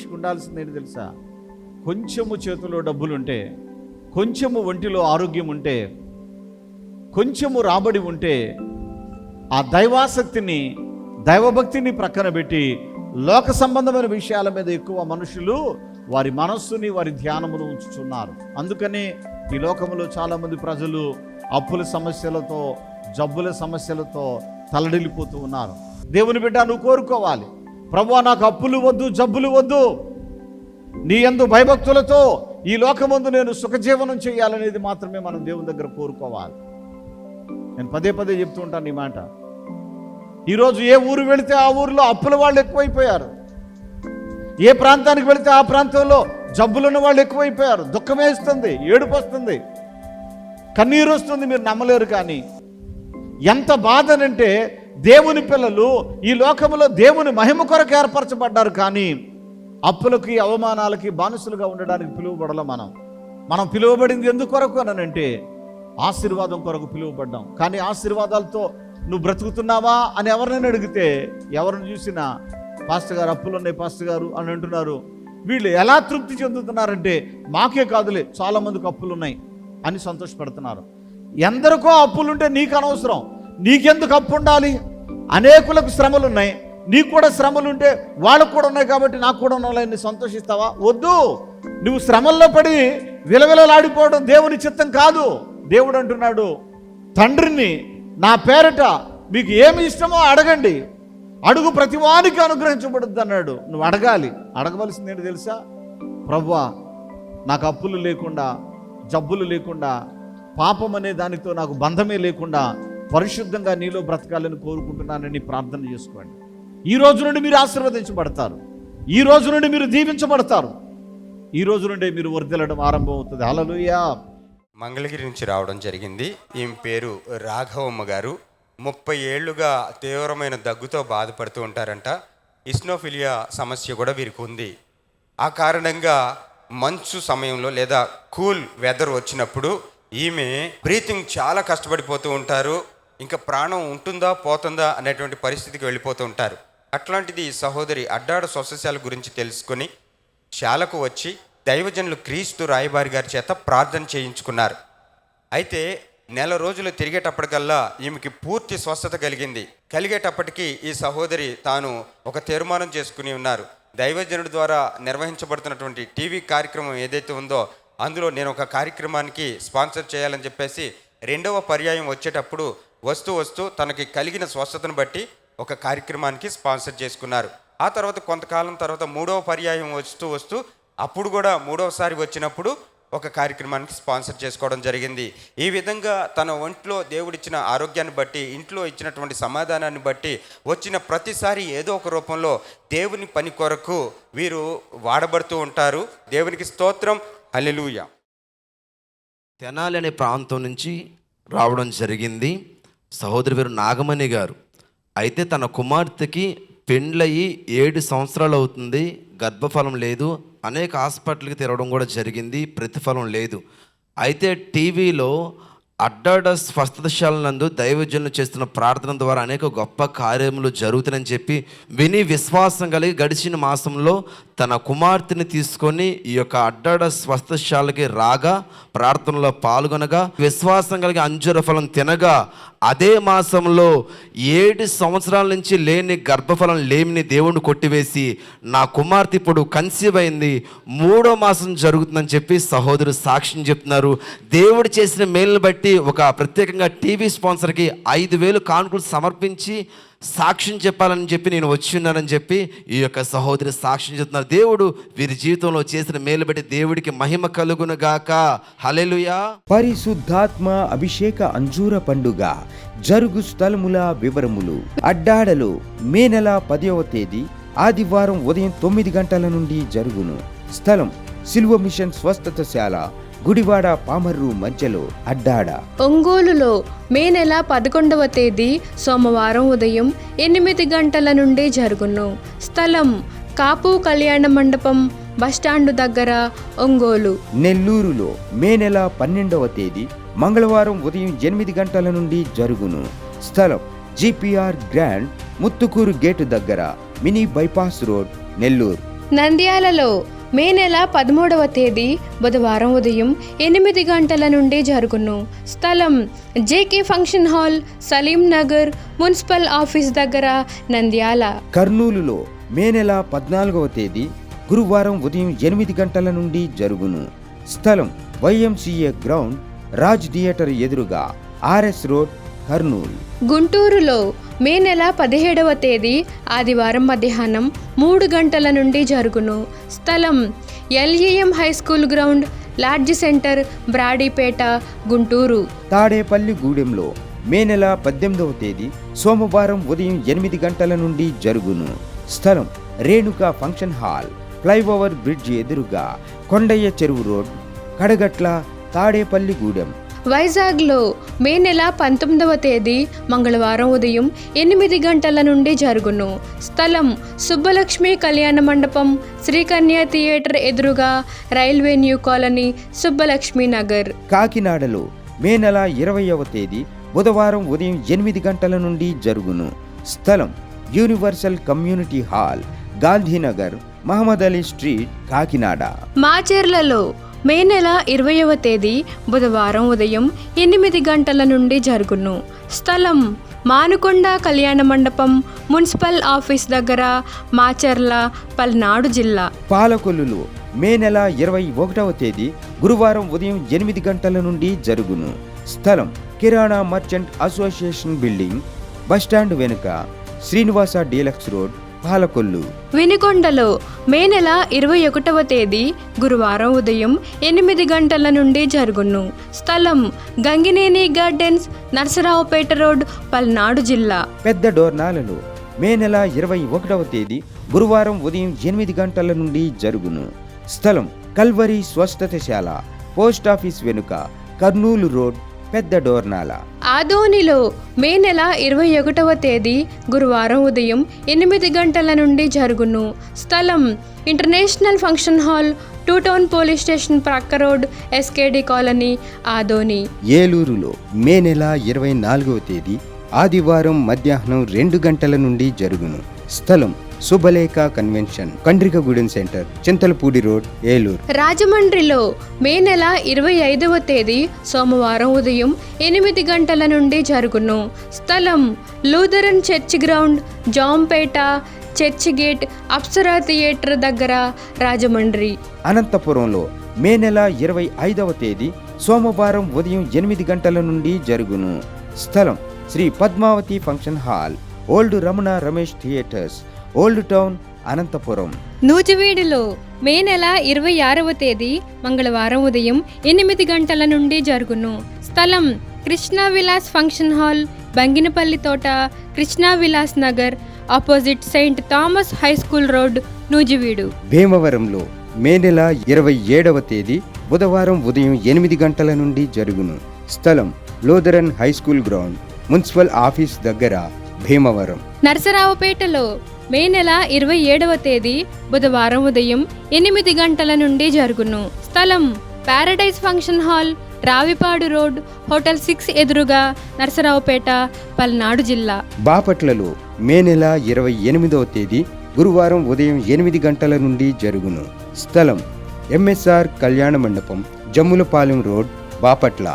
మనిషికి ఉండాల్సింది ఏంటి తెలుసా? కొంచెము చేతిలో డబ్బులుంటే, కొంచెము ఒంటిలో ఆరోగ్యం ఉంటే, కొంచెము రాబడి ఉంటే, ఆ దైవాసక్తిని దైవభక్తిని ప్రక్కన పెట్టి లోక సంబంధమైన విషయాల మీద ఎక్కువ మనుషులు వారి మనస్సుని వారి ధ్యానమును ఉంచుతున్నారు. అందుకని ఈ లోకంలో చాలామంది ప్రజలు అప్పుల సమస్యలతో జబ్బుల సమస్యలతో తల్లడిల్లిపోతూ ఉన్నారు. దేవుని బిడ్డ, నువ్వు కోరుకోవాలి, ప్రభువా నాకు అప్పులు వద్దు, జబ్బులు వద్దు, నీ యందు భయభక్తులతో ఈ లోకమందు నేను సుఖజీవనం చేయాలనేది మాత్రమే మనం దేవుని దగ్గర కోరుకోవాలి. నేను పదే పదే చెప్తూ ఉంటాను ఈ మాట. ఈరోజు ఏ ఊరు వెళితే ఆ ఊరిలో అప్పుల వాళ్ళు ఎక్కువైపోయారు. ఏ ప్రాంతానికి వెళితే ఆ ప్రాంతంలో జబ్బులున్న వాళ్ళు ఎక్కువైపోయారు. దుఃఖం వేస్తుంది, ఏడుపు వస్తుంది, కన్నీరు వస్తుంది, మీరు నమ్మలేరు. కానీ ఎంత బాధనంటే దేవుని పిల్లలు ఈ లోకంలో దేవుని మహిమ కొరకు ఏర్పరచబడ్డారు. కానీ అప్పులకి అవమానాలకి బానిసలుగా ఉండడానికి పిలువబడలో మనం పిలువబడింది ఎందుకు కొరకు అనంటే ఆశీర్వాదం కొరకు పిలువబడ్డాం. కానీ ఆశీర్వాదాలతో నువ్వు బ్రతుకుతున్నావా అని ఎవరినైనా అడిగితే, ఎవరిని చూసినా పాస్టర్ గారు అప్పులు ఉన్నాయి పాస్టర్ గారు అని అంటున్నారు. వీళ్ళు ఎలా తృప్తి చెందుతున్నారంటే మాకే కాదులే చాలా మందికి అప్పులు ఉన్నాయి అని సంతోషపడుతున్నారు. ఎందరికో అప్పులుంటే నీకు అనవసరం, నీకెందుకు అప్పు ఉండాలి? అనేకులకు శ్రమలు ఉన్నాయి, నీకు కూడా శ్రమలు ఉంటే వాళ్ళకు కూడా ఉన్నాయి కాబట్టి నాకు కూడా ఉన్నాయని సంతోషిస్తావా? వద్దు. నువ్వు శ్రమల్లో పడి విలవిలలాడిపోవడం దేవుని చిత్తం కాదు. దేవుడు అంటున్నాడు, తండ్రిని నా పేరట మీకు ఏమి ఇష్టమో అడగండి, అడుగు ప్రతివానికి అనుగ్రహించబడుద్ది అన్నాడు. నువ్వు అడగాలి. అడగవలసింది ఏంటి తెలుసా? ప్రభువా నాకు అప్పులు లేకుండా, జబ్బులు లేకుండా, పాపం అనే దానితో నాకు బంధమే లేకుండా పరిశుద్ధంగా నీలో బ్రతకాలని కోరుకుంటున్నానని ప్రార్థన చేసుకోండి. ఈ రోజు నుండి మీరు ఆశీర్వదించబడతారు, ఈ రోజు నుండి మీరు దీవించబడతారు, ఈ రోజు నుండి మీరు వర్ధిల్లడం ఆరంభం అవుతుంది. హల్లెలూయా. మంగళగిరి నుంచి రావడం జరిగింది. ఈమె పేరు రాఘవమ్మ గారు. 30 ఏళ్లుగా తీవ్రమైన దగ్గుతో బాధపడుతూ ఉంటారంట. ఇస్నోఫిలియా సమస్య కూడా వీరికి ఉంది. ఆ కారణంగా మంచు సమయంలో లేదా కూల్ వెదర్ వచ్చినప్పుడు ఈమె బ్రీతింగ్ చాలా కష్టపడిపోతూ ఉంటారు. ఇంకా ప్రాణం ఉంటుందా పోతుందా అనేటువంటి పరిస్థితికి వెళ్ళిపోతూ ఉంటారు. అట్లాంటిది సహోదరి అడ్డాడ స్వస్థశాల గురించి తెలుసుకొని శాలకు వచ్చి దైవజనులు క్రీస్తు రాయబారి గారి చేత ప్రార్థన చేయించుకున్నారు. అయితే నెల రోజులు తిరిగేటప్పటికల్లా ఈమెకి పూర్తి స్వస్థత కలిగేటప్పటికీ ఈ సహోదరి తాను ఒక తీర్మానం చేసుకుని ఉన్నారు. దైవజనుడి ద్వారా నిర్వహించబడుతున్నటువంటి టీవీ కార్యక్రమం ఏదైతే ఉందో అందులో నేను ఒక కార్యక్రమానికి స్పాన్సర్ చేయాలని చెప్పేసి 2వ పర్యాయం వచ్చేటప్పుడు వస్తూ తనకి కలిగిన స్వస్థతను బట్టి ఒక కార్యక్రమానికి స్పాన్సర్ చేసుకున్నారు. ఆ తర్వాత కొంతకాలం తర్వాత 3వ పర్యాయం వస్తూ అప్పుడు కూడా 3వసారి వచ్చినప్పుడు ఒక కార్యక్రమానికి స్పాన్సర్ చేసుకోవడం జరిగింది. ఈ విధంగా తన ఒంట్లో దేవుడిచ్చిన ఆరోగ్యాన్ని బట్టి, ఇంట్లో ఇచ్చినటువంటి సమాధానాన్ని బట్టి వచ్చిన ప్రతిసారి ఏదో ఒక రూపంలో దేవుని పని కొరకు వీరు వాడబడుతూ ఉంటారు. దేవునికి స్తోత్రం. హల్లెలూయా. తెనాలి అనే ప్రాంతం నుంచి రావడం జరిగింది సహోదరి వీరు నాగమణి గారు. అయితే తన కుమార్తెకి పెండ్లయ్యి 7 సంవత్సరాలు అవుతుంది, గర్భఫలం లేదు, అనేక హాస్పిటల్కి తిరగడం కూడా జరిగింది, ప్రతిఫలం లేదు. అయితే టీవీలో అడ్డాడ స్వస్థశాల నందు దైవజనులు చేస్తున్న ప్రార్థన ద్వారా అనేక గొప్ప కార్యములు జరుగుతాయని చెప్పి విని విశ్వాసం కలిగి గడిచిన మాసంలో తన కుమార్తెని తీసుకొని ఈ యొక్క అడ్డాడ స్వస్థశాలకి రాగా ప్రార్థనలో పాల్గొనగా విశ్వాసం కలిగి అంజూర ఫలం తినగా అదే మాసంలో 7 సంవత్సరాల నుంచి లేని గర్భఫలం లేమిని దేవుణ్ణి కొట్టివేసి నా కుమార్తె ఇప్పుడు కన్సీవ్ అయింది, 3వ మాసం జరుగుతుందని చెప్పి సహోదరు సాక్ష్యం చెప్తున్నారు. దేవుడు చేసిన మేలుని బట్టి ఒక ప్రత్యేకంగా టీవీ స్పాన్సర్కి 5,000 కానుకలు సమర్పించి సాక్ష్యం చెప్పాలని చెప్పి నేను వచ్చి ఉన్నానని చెప్పి ఈ యొక్క సహోదరి సాక్ష్యం చెప్తున్నారు. దేవుడు వీరి జీవితంలో చేసిన మేలు బట్టి దేవుడికి మహిమ కలుగును గాక. హల్లెలూయా. పరిశుద్ధాత్మ అభిషేక అంజూర పండుగ జరుగు స్థలముల వివరములు. అడ్డాడలో మే నెల 10వ తేదీ ఆదివారం ఉదయం 9 గంటల నుండి జరుగును. స్థలం సిల్వ మిషన్ స్వస్థతశాల, గుడివాడ పామర్రు మధ్యలో అడ్డాడ. ఒంగోలులో మే నెల 11వ తేదీ సోమవారం ఉదయం 8 గంటల నుండి జరుగును. స్థలం కాపు కళ్యాణ మండపం, బస్టాండు దగ్గర, ఒంగోలు. నెల్లూరులో మే నెల 12వ తేదీ మంగళవారం ఉదయం 8 గంటల నుండి జరుగును. స్థలం GPR గ్రాండ్, ముత్తుకూరు గేటు దగ్గర, మినీ బైపాస్ రోడ్, నెల్లూరు. నంద్యాలలో మే నెల 13వ తేదీ బుధవారం ఉదయం 8 గంటల నుండి జరుగును. స్థలం JK function hall, Saleem Nagar, municipal office దగ్గర, నంద్యాల. కర్నూలులో మే నెల 14వ తేదీ గురువారం ఉదయం 8 గంటల నుండి జరుగును. స్థలం YMCA గ్రౌండ్, రాజ్ థియేటర్ ఎదురుగా, RS రోడ్, కర్నూలు. గుంటూరులో మే నెల 17వ తేదీ ఆదివారం మధ్యాహ్నం 3 గంటల నుండి జరుగును. స్థలం LEM high school ground, lodge centre, Brodipet, Guntur. తాడేపల్లిగూడెంలో మే నెల 18వ తేదీ సోమవారం ఉదయం 8 గంటల నుండి జరుగును. స్థలం Renuka function hall, flyover bridge ఎదురుగా, కొండయ్య చెరువు రోడ్, కడగట్ల, తాడేపల్లిగూడెం. వైజాగ్లో మే నెల 19వ తేదీ మంగళవారం ఉదయం 8 గంటల నుండి జరుగును. స్థలం సుబ్బలక్ష్మి కళ్యాణ మండపం, శ్రీకన్య థియేటర్ ఎదురుగా, railway new colony, Subbalakshmi Nagar. కాకినాడలో మే నెల 20వ తేదీ బుధవారం ఉదయం 8 గంటల నుండి జరుగును. స్థలం universal community hall, Gandhinagar, Mohammed Ali street, Kakinada. మాచెర్లలో మే నెల 20వ తేదీ బుధవారం ఉదయం 8 గంటల నుండి జరుగును. స్థలం మానుకొండ కళ్యాణ మండపం, మున్సిపల్ ఆఫీస్ దగ్గర, మాచెర్ల, పల్నాడు జిల్లా. పాలకొల్లులో మే నెల 21వ తేదీ గురువారం ఉదయం 8 గంటల నుండి జరుగును. స్థలం కిరాణా మర్చెంట్ అసోసియేషన్ బిల్డింగ్, బస్టాండ్ వెనుక, శ్రీనివాస డీలక్స్ రోడ్, పాలకొల్లు. వినుకొండలో మే నెల 21వ తేదీ గురువారం ఉదయం 8 గంటల నుండి జరుగును. స్థలం గంగినేని గార్డెన్స్, నర్సరావుపేట రోడ్, పల్నాడు జిల్లా. పెద్ద డోర్నాలలో మే నెల 21వ తేదీ గురువారం ఉదయం 8 గంటల నుండి జరుగును. స్థలం కల్వరి స్వస్థతశాల, పోస్ట్ ఆఫీస్ వెనుక, కర్నూలు రోడ్, పెద్ద డోర్నాల. ఆదోనిలో మే నెల 21వ తేదీ గురువారం ఉదయం 8 గంటల నుండి జరుగును. స్థలం international function hall, 2 town police station ప్రక్క రోడ్, SKD కాలనీ, ఆదోని. ఏలూరులో మే నెల 24వ తేదీ ఆదివారం మధ్యాహ్నం 2 గంటల నుండి జరుగును. స్థలం Subhalekha convention, Kandrikagudem centre, Chintalapudi road, Eluru. రాజమండ్రిలో మే నెల 25వ తేదీ సోమవారం ఉదయం 8 గంటల నుండి జరుగును. స్థలం Lutheran church ground, Jampeta, church gate, Apsara theatre దగ్గర, రాజమండ్రి. అనంతపురంలో మే నెల 25వ తేదీ సోమవారం ఉదయం 8 గంటల నుండి జరుగును. స్థలం Sri Padmavathi function hall, old Ramana Ramesh theatres, old town, Anantapur. నూజివీడులో మే నెల 26వ తేదీ మంగళవారం ఉదయం 8 గంటల నుండి జరుగును. స్థలం కృష్ణా విలాస్ ఫంక్షన్ హాల్, బంగినపల్లి తోట, Krishna Vilas Nagar, opposite Saint Thomas high school road, Nuzvid. భీమవరంలో మే నెల 27వ తేదీ బుధవారం ఉదయం 8 గంటల నుండి జరుగును. స్థలం Lutheran high school ground, municipal office దగ్గర, భీమవరం. నర్సరావుపేటలో మే నెల 27వ తేదీ బుధవారం ఉదయం 8 గంటల నుండి జరుగును. స్థలం Paradise function hall, Ravipadu road, hotel 6 ఎదురుగా, నర్సరావుపేట, పల్నాడు జిల్లా. బాపట్లలో మే నెల 28వ తేదీ గురువారం ఉదయం 8 గంటల నుండి జరుగును. స్థలం MSR కళ్యాణ మండపం, జమ్ములపాలెం రోడ్, బాపట్ల.